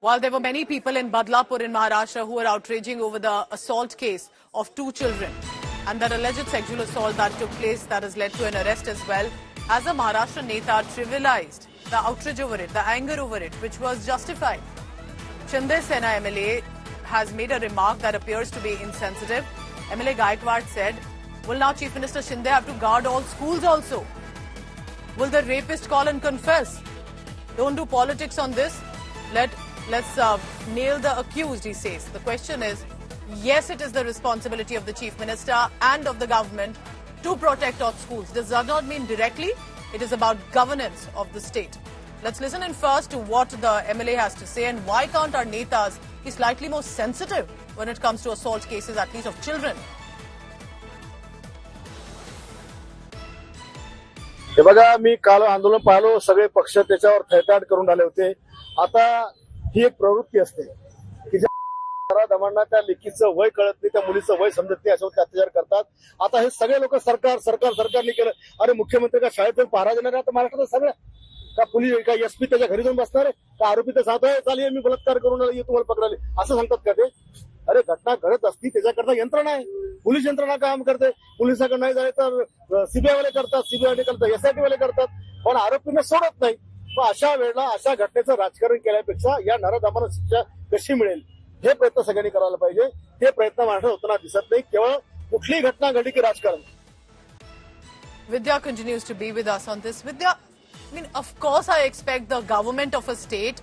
While there were many people in Badlapur in Maharashtra who were outraging over the assault case of 2 children and that alleged sexual assault that took place that has led to an arrest as well, as a Maharashtra Neta trivialized the outrage over it, the anger over it, which was justified. Shinde Sena MLA has made a remark that appears to be insensitive. MLA Gaikwad said, will now Chief Minister Shinde have to guard all schools also? Will the rapist call and confess? Don't do politics on this. Let's nail the accused, he says. The question is, yes, it is the responsibility of the Chief Minister and of the government to protect our schools. This does not mean directly. It is about governance of the state. Let's listen in first to what the MLA has to say and why can't our netas be slightly more sensitive when it comes to assault cases, at least of children. हे बघा, मी काल आंदोलन पाहिलो, सगळे पक्ष त्याच्यावर थैताट करून आले होते. आता ही एक प्रवृत्ती असते की ज्या दमांना त्या लेकीचं वय कळत नाही, त्या मुलीचं वय समजत नाही, अशावर अत्याचार करतात. आता हे सगळे लोक सरकारने केलं. अरे मुख्यमंत्री का शाळेत जाऊन पहारा देणार आहे आता महाराष्ट्रात सगळ्या का पोलीस का एसपी त्याच्या घरी जाऊन बसणार आहे का? आरोपी तर सांगतोय चालेल मी बलात्कार करून आलो, तुम्हाला पकडाले असं सांगतात का ते? अरे घटना घडत असती त्याच्याकरता यंत्रणा आहे, पोलीस यंत्रणा काम करते. पोलिसांकडे नाही जाय तर सीबीआय वाले करतात, सीबीआय करतात, एसआयटी वाले करतात, पण आरोपींना सोडत नाही. मग अशा वेळेला अशा घटनेचं राजकारण केल्यापेक्षा या नराधमांना शिक्षा कशी मिळेल हे प्रयत्न सगळ्यांनी करायला पाहिजे. ते प्रयत्न महाराष्ट्रात होताना दिसत नाही. केवळ कुठलीही घटना घडली की राजकारण. Vidya continues to be with us on this. Vidya, I mean, of course I expect the government of a state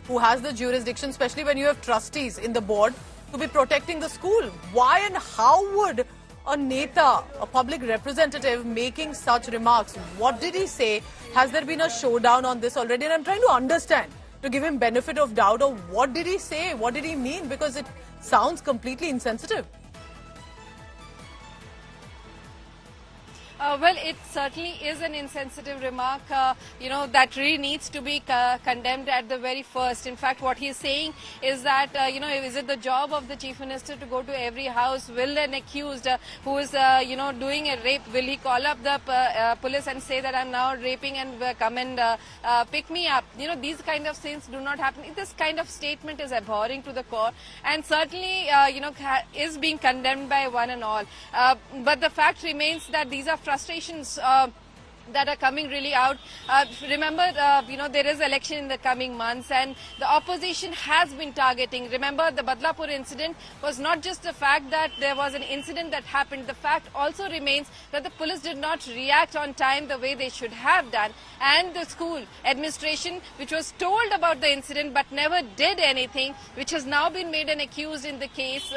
who has the jurisdiction, especially when you have trustees in the board, to be protecting the school. Why and how would a neta, a public representative, making such remarks? What did he say? Has there been a showdown on this already? And I'm trying to understand, to give him benefit of doubt, or what did he say? What did he mean? Because it sounds completely insensitive. Well, it certainly is an insensitive remark, that really needs to be condemned at the very first. In fact, what he's saying is that, is it the job of the Chief Minister to go to every house? Will an accused who is, doing a rape, will he call up the police and say that I'm now raping and come and pick me up? These kind of things do not happen. This kind of statement is abhorring to the core and certainly, is being condemned by one and all. But the fact remains that these are frustrations that are coming really out. Remember, there is election in the coming months and the opposition has been targeting. Remember, the Badlapur incident was not just the fact that there was an incident that happened. The fact also remains that the police did not react on time the way they should have done. And the school administration, which was told about the incident but never did anything, which has now been made an accused in the case,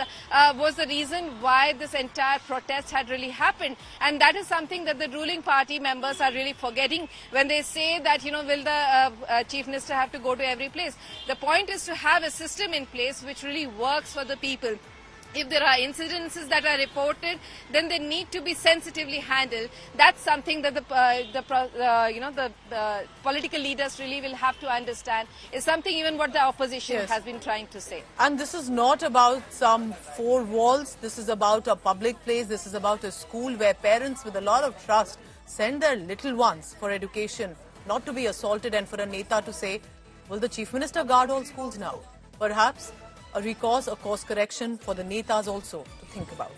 was the reason why this entire protest had really happened. And that is something that the ruling party members are really forgetting when they say that, will the Chief Minister have to go to every place? The point is to have a system in place which really works for the people. If there are incidences that are reported, then they need to be sensitively handled. That's something that the political leaders really will have to understand. Is something even what the opposition has been trying to say. And this is not about some 4 walls. This is about a public place. This is about a school where parents with a lot of trust send their little ones for education, not to be assaulted, and for a neta to say, will the Chief Minister guard all schools now? Perhaps a recourse, a course correction for the netas also to think about.